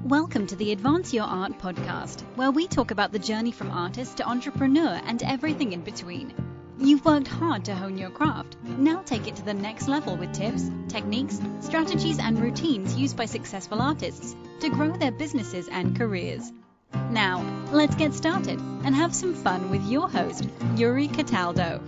Welcome to the Advance Your Art podcast, where we talk about the journey from artist to entrepreneur and everything in between. You've worked hard to hone your craft. Now take it to the next level with tips, techniques, strategies, and routines used by successful artists to grow their businesses and careers. Now, let's get started and have some fun with your host, Yuri Cataldo.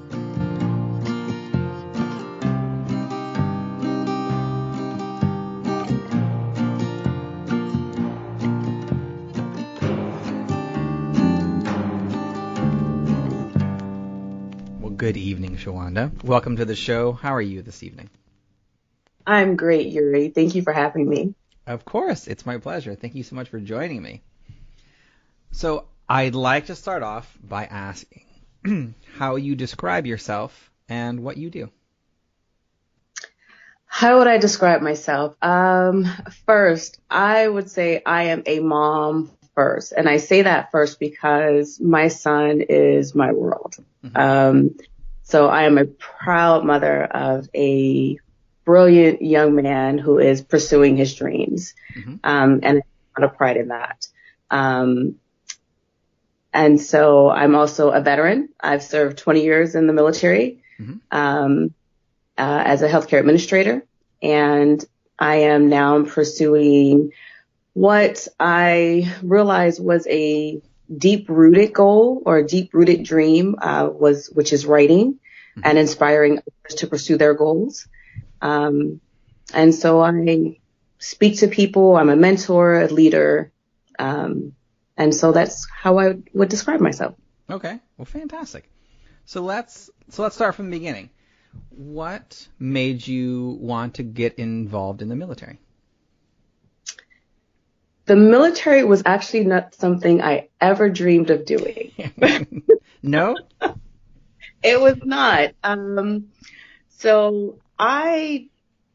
Good evening, Shawanda. Welcome to the show. How are you this evening? I'm great, Yuri. Thank you for having me. Of course. It's my pleasure. Thank you so much for joining me. So I'd like to start off by asking how you describe yourself and what you do. How would I describe myself? First, I would say I am a mom first. And I say that first because my son is my world. So I am a proud mother of a brilliant young man who is pursuing his dreams. And I have a lot of pride in that. And so I'm also a veteran. I've served 20 years in the military, as a healthcare administrator. And I am now pursuing what I realized was a deep-rooted goal or a deep-rooted dream, which is writing and inspiring others to pursue their goals. And so I speak to people. I'm a mentor, a leader. And so that's how I would describe myself. Okay. Well, fantastic. So let's start from the beginning. What made you want to get involved in the military? The military was actually not something I ever dreamed of doing. No? It was not. So I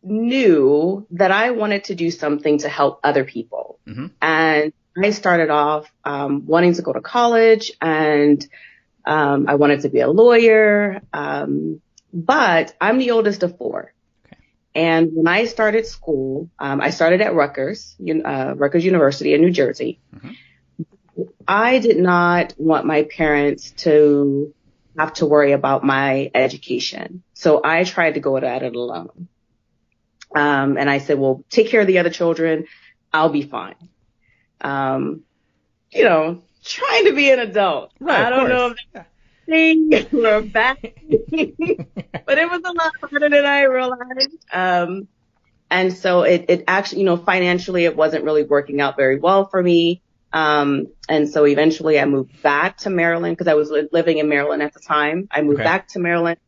knew that I wanted to do something to help other people. And I started off wanting to go to college, and I wanted to be a lawyer. But I'm the oldest of four. And when I started school, I started at Rutgers University in New Jersey. I did not want my parents to have to worry about my education. So I tried to go at it alone. And I said, well, take care of the other children. I'll be fine. Trying to be an adult. Right, I don't know if that's thing or a bad thing, but it was a lot harder than I realized. And so it actually, financially, it wasn't really working out very well for me. And so eventually I moved back to Maryland because I was living in Maryland at the time. I moved back to Maryland,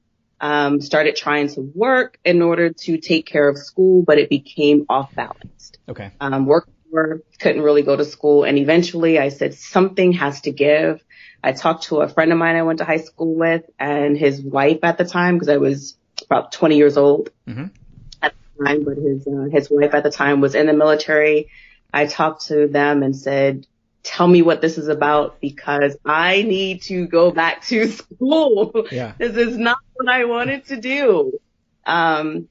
started trying to work in order to take care of school, but it became off balanced. Worked more, couldn't really go to school. And eventually I said, something has to give. I talked to a friend of mine I went to high school with and his wife at the time, because I was about 20 years old at the time, but his wife at the time was in the military. I talked to them and said, tell me what this is about, because I need to go back to school. This is not what I wanted to do. And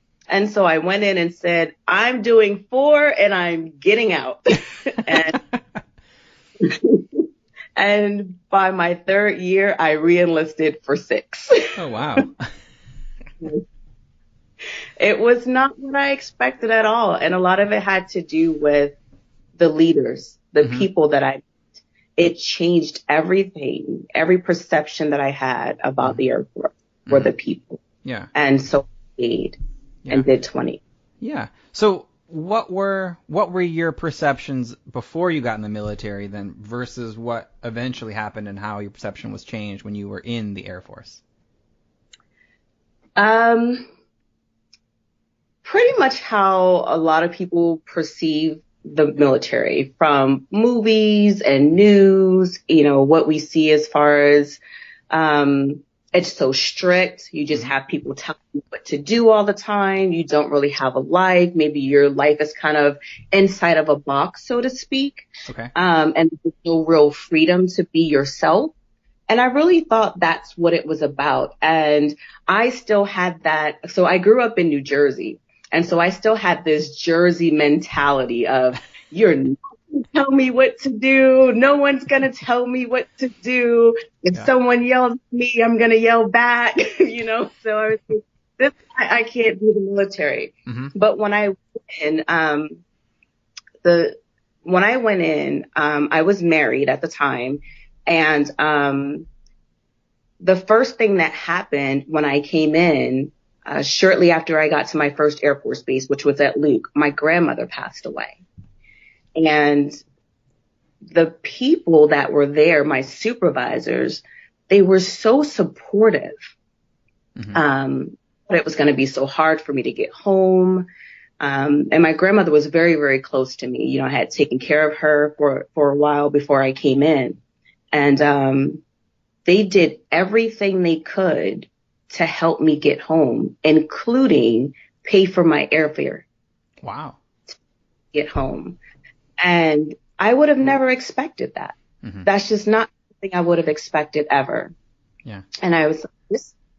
so I went in and said, I'm doing 4 and I'm getting out. And by my 3rd year, I re-enlisted for 6. Oh, wow. It was not what I expected at all. And a lot of it had to do with the leaders, the people that I met. It changed everything, every perception that I had about the Air Force for the people. And so I stayed and did 20. So what were your perceptions before you got in the military then versus what eventually happened, and how your perception was changed when you were in the Air Force? Pretty much how a lot of people perceive the military from movies and news, what we see as far as, it's so strict. You just have people telling you what to do all the time. You don't really have a life. Maybe your life is kind of inside of a box, so to speak. And there's no real freedom to be yourself. And I really thought that's what it was about. And I still had that. So I grew up in New Jersey. And so I still had this Jersey mentality of you're not tell me what to do. No one's going to tell me what to do. If someone yells at me, I'm going to yell back, So I was like, I can't do the military. Mm-hmm. But when I went in, I was married at the time. And the first thing that happened when I came in, shortly after I got to my first Air Force base, which was at Luke, my grandmother passed away. And the people that were there, my supervisors, they were so supportive. Mm-hmm. But it was going to be so hard for me to get home. And my grandmother was very, very close to me. I had taken care of her for a while before I came in. And they did everything they could to help me get home, including pay for my airfare. Wow. To get home. And I would have never expected that. Mm-hmm. That's just not something I would have expected ever. Yeah. And I was like,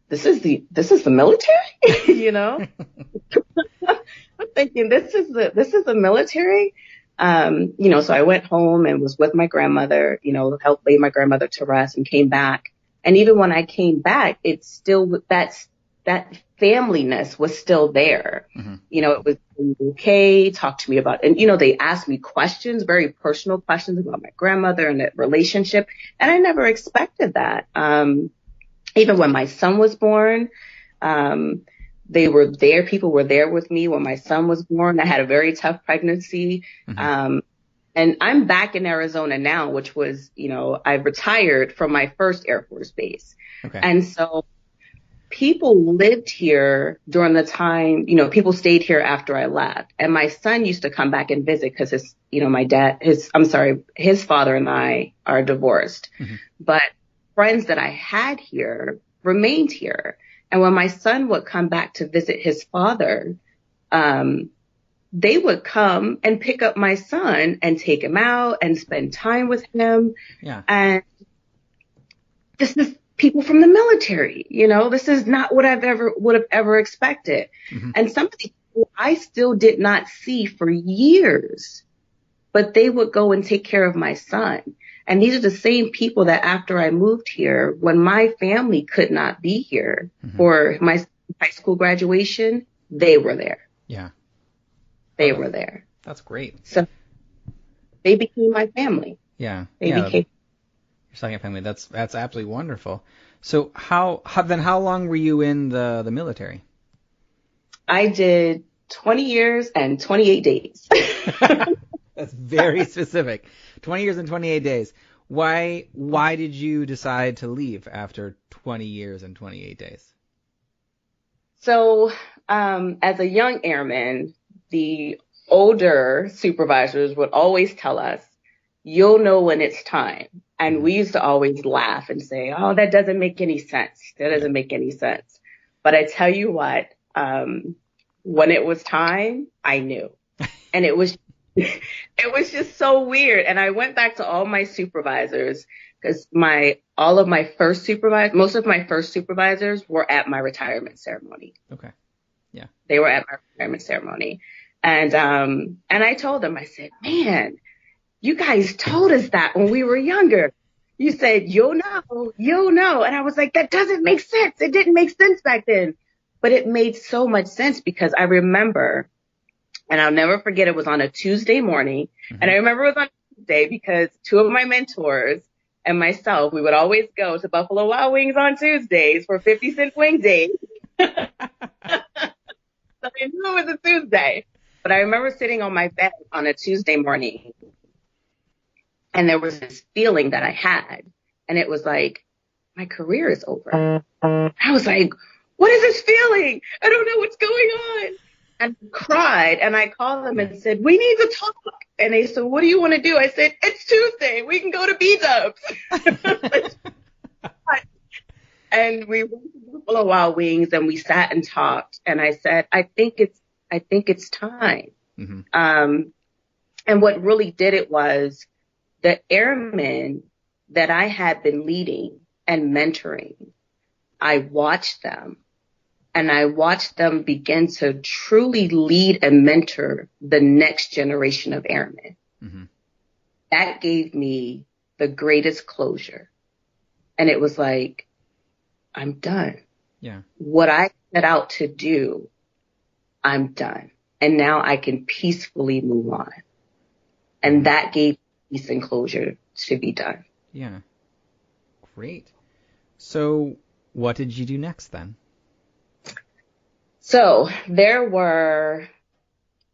this is the military, I'm thinking this is the military. So I went home and was with my grandmother, helped lay my grandmother to rest and came back. And even when I came back, it's still that familyness was still there. Mm-hmm. It was okay, talk to me about, and they asked me questions, very personal questions about my grandmother and that relationship. And I never expected that. Even when my son was born, they were there. People were there with me when my son was born. I had a very tough pregnancy. Mm-hmm. And I'm back in Arizona now, which was, I retired from my first Air Force base. Okay. And so people lived here during the time, people stayed here after I left. And my son used to come back and visit because his father and I are divorced. Mm-hmm. But friends that I had here remained here. And when my son would come back to visit his father, they would come and pick up my son and take him out and spend time with him. Yeah. And this is people from the military, this is not what would have ever expected. Mm-hmm. And some of these people I still did not see for years, but they would go and take care of my son. And these are the same people that after I moved here, when my family could not be here mm-hmm. for my high school graduation, they were there. Yeah. They were there. That's great. So they became my family. Yeah. They became your second family. That's absolutely wonderful. So how long were you in the military? I did 20 years and 28 days. That's very specific. 20 years and 28 days. Why did you decide to leave after 20 years and 28 days? So, as a young airman, the older supervisors would always tell us, you'll know when it's time. And we used to always laugh and say, oh, that doesn't make any sense. That doesn't make any sense. But I tell you what, when it was time, I knew. And it was just so weird. And I went back to all my supervisors because most of my first supervisors were at my retirement ceremony. Okay. Yeah. They were at my retirement ceremony. And I told them, I said, man, you guys told us that when we were younger. You said, you'll know. And I was like, that doesn't make sense. It didn't make sense back then. But it made so much sense because I remember, and I'll never forget, it was on a Tuesday morning. Mm-hmm. And I remember it was on Tuesday because two of my mentors and myself, we would always go to Buffalo Wild Wings on Tuesdays for 50-cent wing day. So I knew it was a Tuesday. But I remember sitting on my bed on a Tuesday morning, and there was this feeling that I had, and it was like, my career is over. I was like, what is this feeling? I don't know what's going on. And I cried, and I called them and said, we need to talk. And they said, what do you want to do? I said, it's Tuesday. We can go to B-Dubs. And we went to Buffalo Wild Wings, and we sat and talked. And I said, I think it's time. Mm-hmm. And what really did it was the airmen that I had been leading and mentoring, I watched them, and I watched them begin to truly lead and mentor the next generation of airmen. Mm-hmm. that gave me the greatest closure. And it was like, I'm done. Yeah. What I set out to do, I'm done. And now I can peacefully move on. And that gave peace and closure to be done. Yeah. Great. So what did you do next then? So there were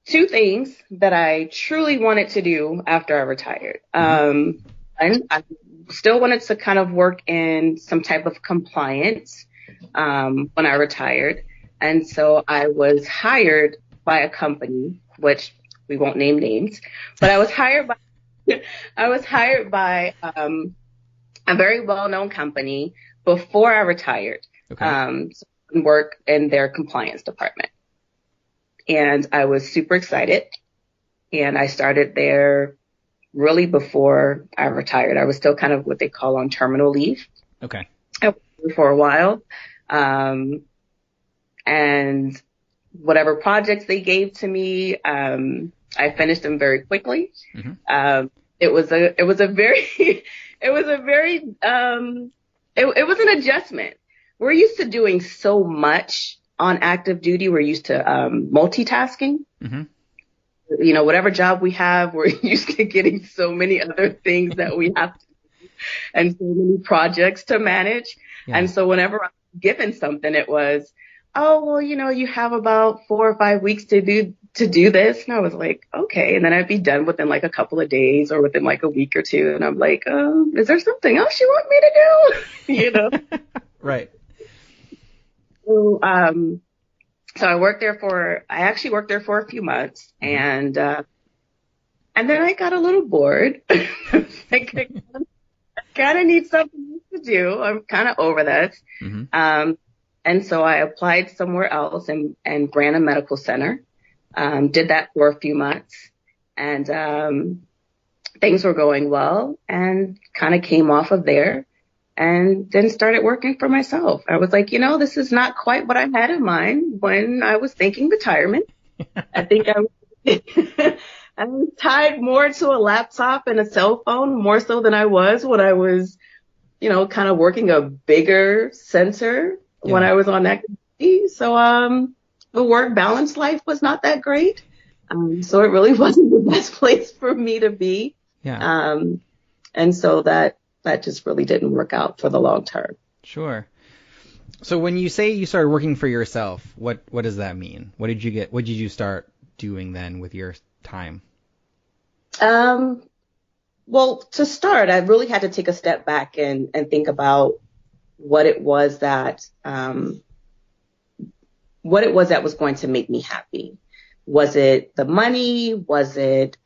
two things that I truly wanted to do after I retired. And I still wanted to kind of work in some type of compliance when I retired. And so I was hired by a company, which we won't name names, but I was hired by a very well-known company before I retired. Okay. So I work in their compliance department. And I was super excited. And I started there really before I retired. I was still kind of what they call on terminal leave. Okay. I worked there for a while. And whatever projects they gave to me, I finished them very quickly. Mm-hmm. It was an adjustment. We're used to doing so much on active duty. We're used to multitasking. Mm-hmm. You know, whatever job we have, we're used to getting so many other things that we have to do and so many projects to manage. Yeah. And so whenever I'm given something, it was, oh, well, you know, you have about 4 or 5 weeks to do this. And I was like, okay. And then I'd be done within like a couple of days or within like a week or two. And I'm like, is there something else you want me to do? You know? Right. So, so I actually worked there for a few months, and then I got a little bored. I kind of need something to do. I'm kind of over this. Mm-hmm. And so I applied somewhere else and ran a medical center. Did that for a few months, and things were going well, and kind of came off of there. And then started working for myself. I was like, you know, this is not quite what I had in mind when I was thinking retirement. I think I was tied more to a laptop and a cell phone more so than I was when I was, you know, kind of working a bigger center when I was on activity. So the work balance life was not that great. So it really wasn't the best place for me to be. Yeah. And so that just really didn't work out for the long term. Sure. So when you say you started working for yourself, what does that mean? What did you start doing then with your time? Well, to start, I really had to take a step back and think about what it was that was going to make me happy. Was it the money? Was it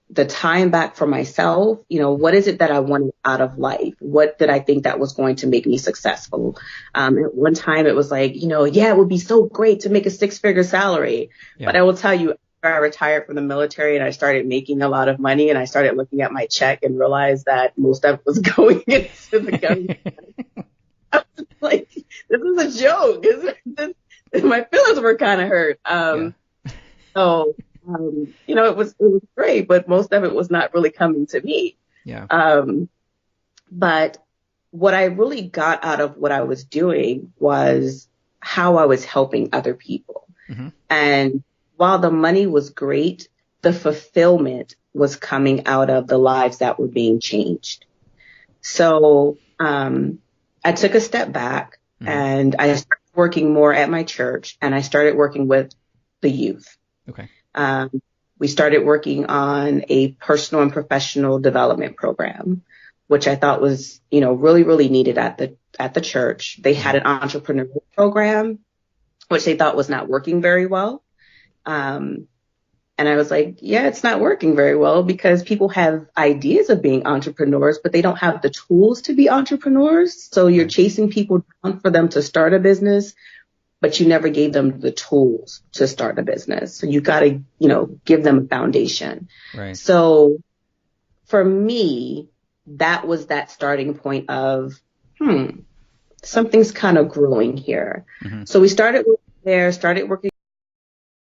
the time back for myself? You know, what is it that I wanted out of life? What did I think that was going to make me successful? At one time it was like, you know, yeah, it would be so great to make a 6-figure salary. Yeah. But I will tell you, after I retired from the military and I started making a lot of money and I started looking at my check and realized that most of it was going into the government. I was like, this is a joke. My feelings were kind of hurt. So, you know, it was great, but most of it was not really coming to me. Yeah. But what I really got out of what I was doing was how I was helping other people. Mm-hmm. And while the money was great, the fulfillment was coming out of the lives that were being changed. So, I took a step back and I started working more at my church and I started working with the youth. Okay. We started working on a personal and professional development program, which I thought was, you know, really, really needed at the church. They had an entrepreneurial program, which they thought was not working very well. And I was like, yeah, it's not working very well because people have ideas of being entrepreneurs, but they don't have the tools to be entrepreneurs. So you're chasing people down for them to start a business, but you never gave them the tools to start a business. So you got to, you know, give them a foundation. Right. So for me, that was that starting point of, something's kind of growing here. Mm-hmm. So we started working